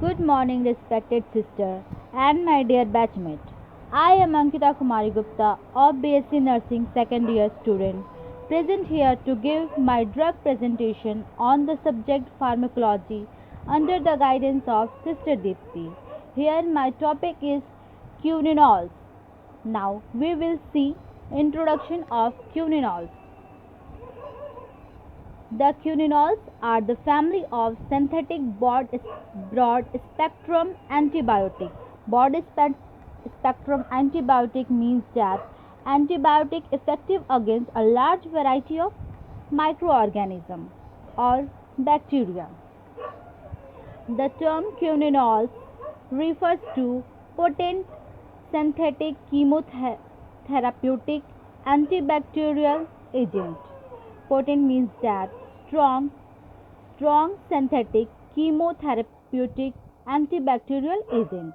Good morning, respected sister and my dear batchmate. I am Ankita Kumari Gupta of BSc Nursing second year student, present here to give my drug presentation on the subject pharmacology under the guidance of Sister Deepti. Here my topic is quininols. Now we will see introduction of quininols. The quininols are the family of synthetic broad-spectrum antibiotic. Broad-spectrum antibiotic means that antibiotic effective against a large variety of microorganisms or bacteria. The term quininols refers to potent synthetic chemotherapeutic antibacterial agent. Potent means that strong synthetic chemotherapeutic antibacterial agent.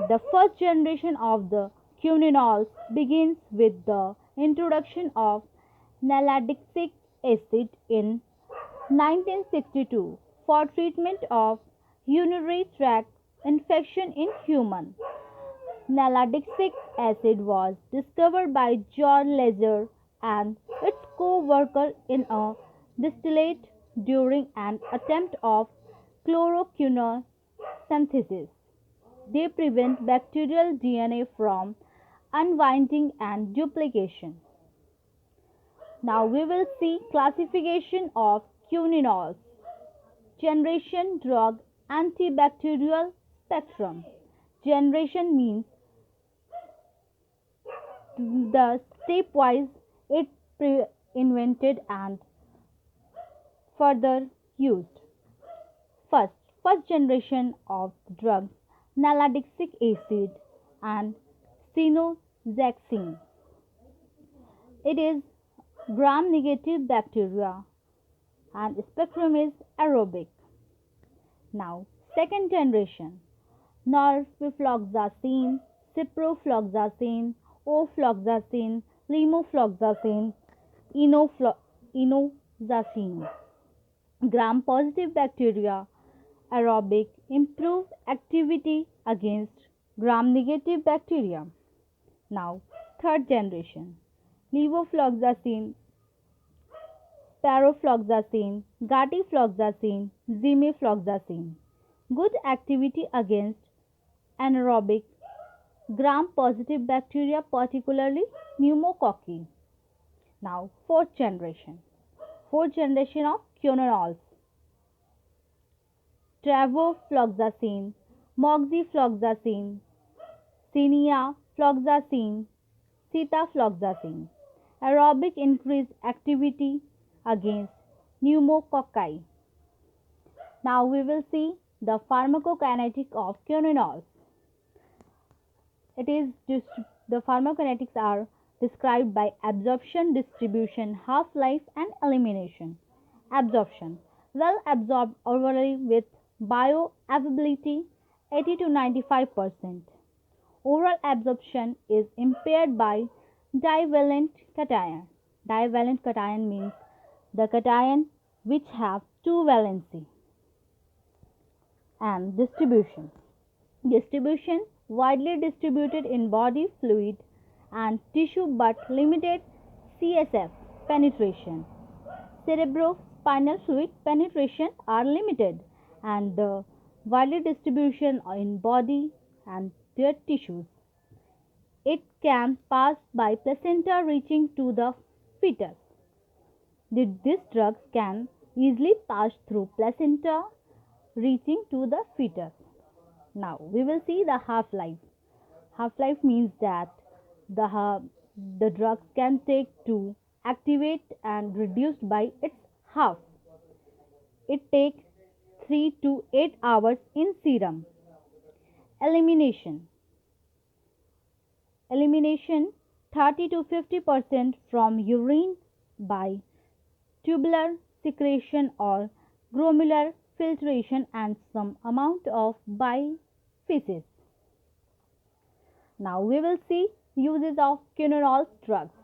The first generation of the quininols begins with the introduction of naldixic acid in 1962 for treatment of urinary tract infection in humans. Naldixic acid was discovered by John Lazer and its co-worker in a distillate during an attempt of chloroquine synthesis. They prevent bacterial DNA from unwinding and duplication. Now we will see classification of quininols. Generation drug antibacterial spectrum. Generation means the stepwise it invented and further used. First, first generation of drugs naldixic acid and cyanoxaxine. It is gram negative bacteria and spectrum is aerobic. Now, second generation norfloxacin, ciprofloxacin, ofloxacin, levofloxacin, enoxacin. Gram positive bacteria aerobic improve activity against gram negative bacteria. Now, third generation levofloxacin, parofloxacin, gatifloxacin, zimifloxacin. Good activity against anaerobic gram positive bacteria, particularly pneumococci. Now, fourth generation. Fourth generation of quininols. Trevofloxacin, moxifloxacin, cineafloxacin, citalfloxacin. Aerobic increased activity against pneumococci. Now we will see the pharmacokinetic of quininols. The pharmacokinetics are described by absorption, distribution, half-life and elimination. Absorption. Well absorbed orally with bioavailability 80 to 95%. Oral absorption is impaired by divalent cation. Divalent cation means the cation which have two valency. And distribution. Distribution widely distributed in body fluid and tissue but limited CSF penetration. Cerebrospinal fluid penetration are limited and the widely distribution in body and their tissues. It can pass by placenta reaching to the fetus. These drugs can easily pass through placenta reaching to the fetus. Now we will see the half-life. Half-life means that the drugs can take to activate and reduced by its half. It takes 3 to 8 hours in serum. Elimination. Elimination 30 to 50% from urine by tubular secretion or glomerular filtration and some amount of by feces. Now we will see uses of quininols drugs.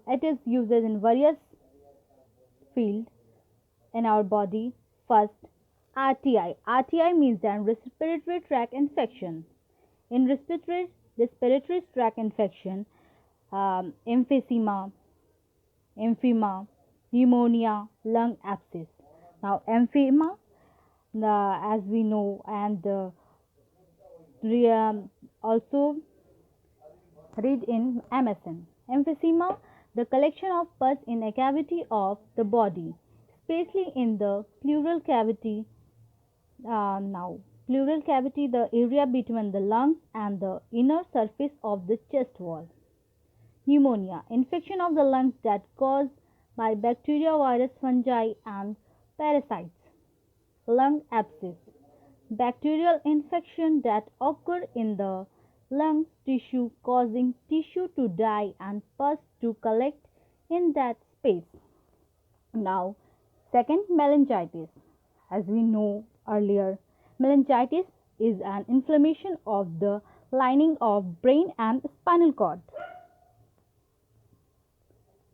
It is used in various fields in our body. First, RTI. RTI means that respiratory tract infection. In respiratory tract infection, emphysema, pneumonia, lung abscess. Now, emphysema, as we know, and also read in MSN. Emphysema, the collection of pus in a cavity of the body, especially in the pleural cavity. Pleural cavity, the area between the lungs and the inner surface of the chest wall. Pneumonia, infection of the lungs that caused by bacteria, virus, fungi, and parasites. Lung abscess, bacterial infection that occur in the lung tissue, causing tissue to die and pus to collect in that space. Now, second, meningitis. As we know earlier, meningitis is an inflammation of the lining of brain and spinal cord.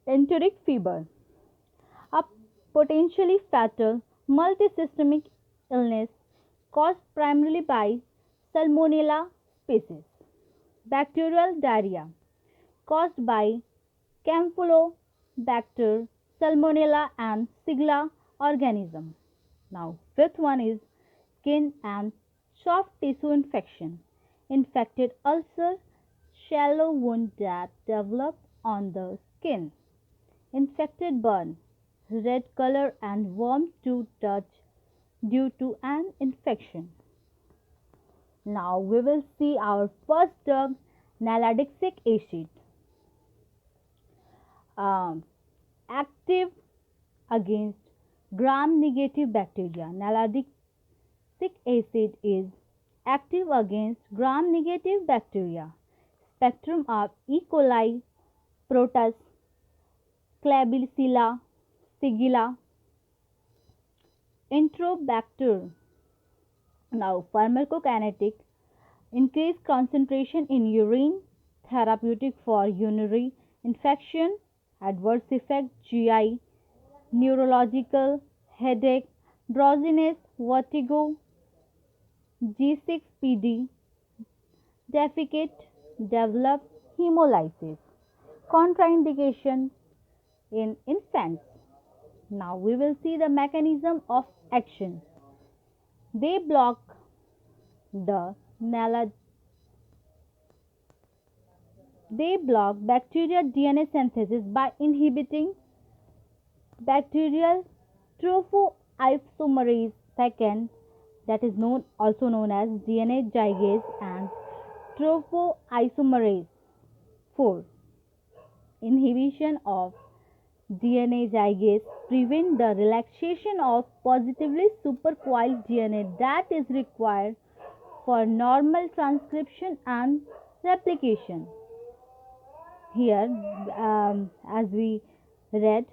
Enteric fever, a potentially fatal multisystemic illness caused primarily by Salmonella species. Bacterial diarrhea caused by Campylobacter, Salmonella, and Shigella organism. Now, fifth one is skin and soft tissue infection. Infected ulcer, shallow wound that develop on the skin. Infected burn, red color and warm to touch due to an infection. Now we will see our first drug, naldixic acid. Active against gram-negative bacteria. Naldixic acid is active against gram-negative bacteria. Spectrum of E. coli, Proteus, Klebsiella, Shigella, Enterobacter. Now, pharmacokinetic, increased concentration in urine, therapeutic for urinary infection, adverse effect GI, neurological, headache, drowsiness, vertigo, G6PD, defecate, develop hemolysis. Contraindication in infants. Now we will see the mechanism of action. They block the bacterial DNA synthesis by inhibiting bacterial trophoisomerase second, that is also known as DNA ligase, and trophoisomerase 4. Inhibition of DNA ligase prevent the relaxation of positively supercoiled DNA that is required for normal transcription and replication. Here, as we read,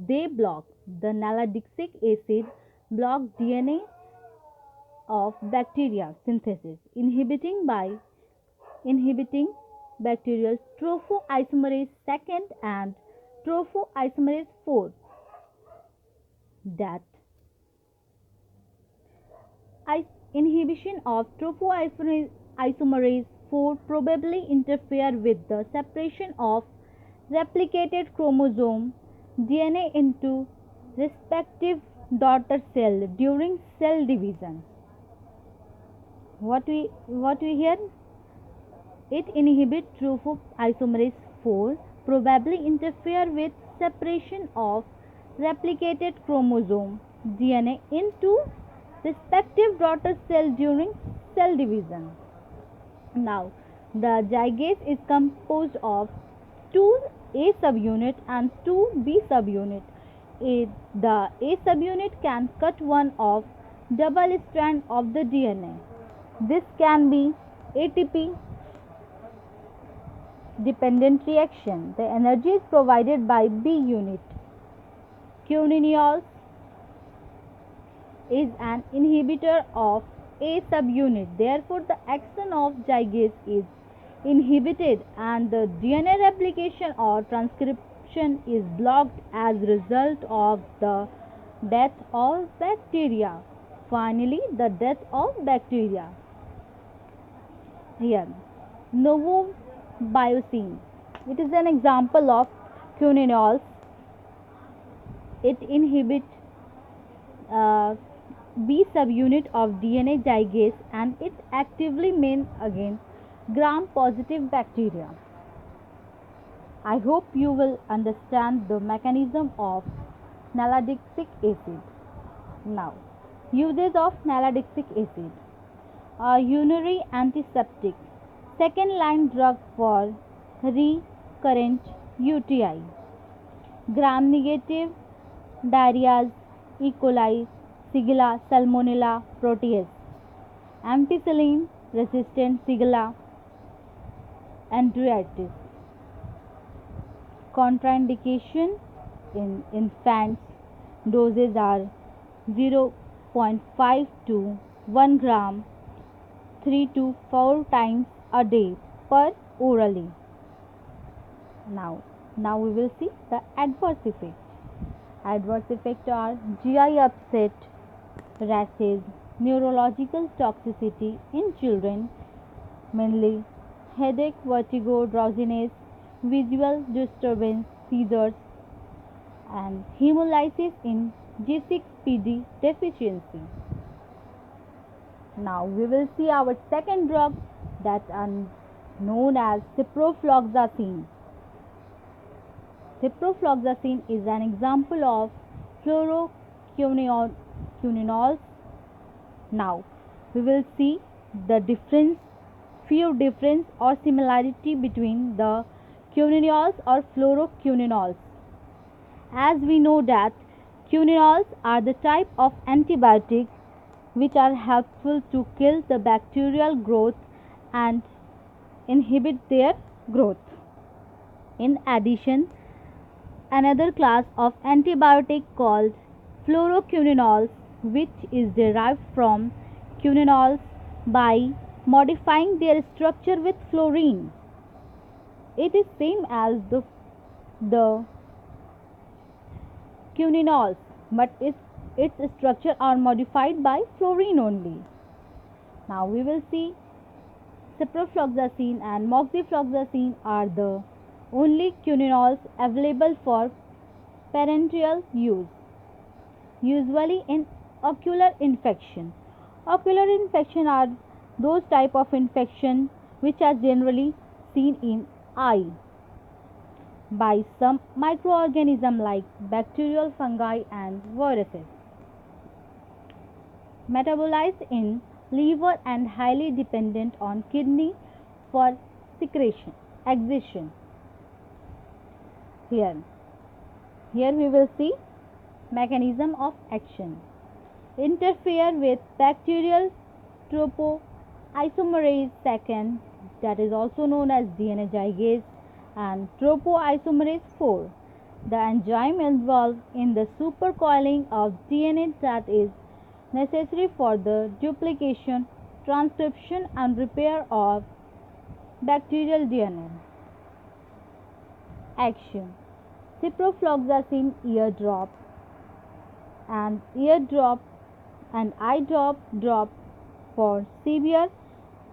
they block the naldixic acid block DNA of bacteria synthesis, inhibiting bacterial trophoisomerase second and trophoisomerase 4. That inhibition of trophoisomerase 4 probably interfere with the separation of replicated chromosome DNA into respective daughter cell during cell division. What we hear? It inhibits trophoisomerase 4, probably interfere with separation of replicated chromosome DNA into respective daughter cell during cell division. Now, the zygase is composed of 2 A subunit and 2 B subunit. The A subunit can cut one of double strand of the DNA. This can be ATP dependent reaction. The energy is provided by B unit. Quinones is an inhibitor of A subunit. Therefore, the action of zygase is inhibited and the DNA replication or transcription is blocked as a result of the death of bacteria. Finally, the death of bacteria. Here, novobiosine. It is an example of quinones. It inhibits B subunit of DNA ligase and it actively mains against gram-positive bacteria. I hope you will understand the mechanism of nalidixic acid. Now, uses of nalidixic acid. A urinary antiseptic, second line drug for recurrent UTI, gram negative diarrhea, E. coli, Shigella, Salmonella, Proteus, ampicillin resistant Shigella, enteritis. Contraindication in infants, doses are 0.5 to 1 gram 3 to 4 times a day per orally. Now we will see the adverse effects. Adverse effects are GI upset, rashes, neurological toxicity in children, mainly headache, vertigo, drowsiness, visual disturbance, seizures, and hemolysis in G6PD deficiency. Now we will see our second drug that are known as ciprofloxacin. Ciprofloxacin is an example of fluoroquinones. Now we will see the few difference or similarity between the quinones or fluoroquinones. As we know that quinones are the type of antibiotics which are helpful to kill the bacterial growth and inhibit their growth. In addition, another class of antibiotic called fluoroquinones, which is derived from quinones by modifying their structure with fluorine. It is same as the quinones, but its structure are modified by fluorine only. Now we will see ciprofloxacin and moxifloxacin are the only quinones available for parenteral use, usually in ocular infection. Ocular infection are those type of infection which are generally seen in eye by some microorganisms like bacterial, fungi and viruses. Metabolized in liver and highly dependent on kidney for excretion. Here we will see mechanism of action. Interfere with bacterial topoisomerase II, that is also known as DNA ligase, and topoisomerase 4, the enzyme involved in the supercoiling of DNA that is necessary for the duplication, transcription and repair of bacterial DNA. Action: ciprofloxacin eardrop and eye drop for severe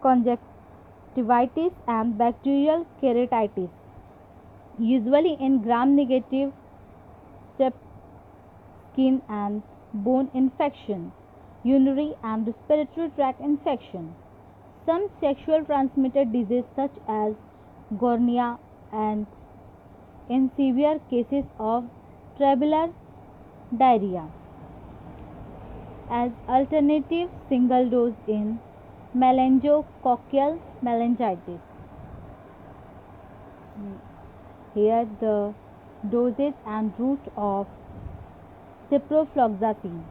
conjunctivitis and bacterial keratitis, usually in gram-negative step skin and bone infection, urinary and respiratory tract infection, some sexual transmitted diseases such as gonorrhea, and in severe cases of traveler diarrhea. As alternative, single dose in meningococcal meningitis. Here the dosage and route of ciprofloxacin.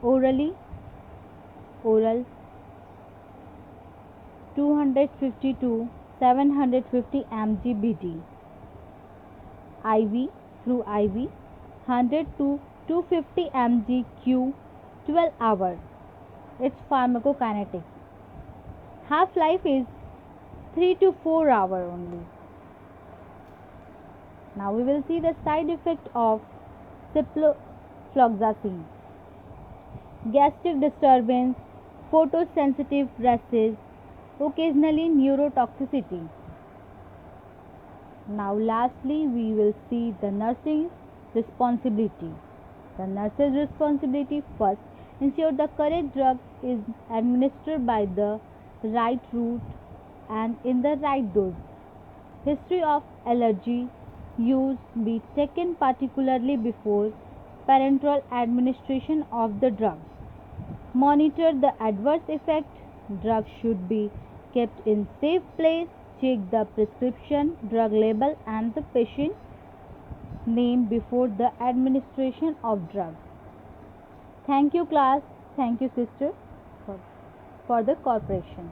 Oral 250 to 750 mg BD. IV through IV 100 to 250 mg Q 12 hours. Its pharmacokinetics. Half-life is 3 to 4 hours only. Now we will see the side effect of Fluoxetine. Gastric disturbance, photosensitive rashes, occasionally neurotoxicity. Now lastly we will see the nurse's responsibility. The nurse's responsibility: first, ensure the correct drug is administered by the right route and in the right dose. History of allergy use be taken particularly before parenteral administration of the drug. Monitor the adverse effect. Drug should be kept in safe place. Check the prescription, drug label and the patient name before the administration of drug. Thank you class. Thank you sister for the cooperation.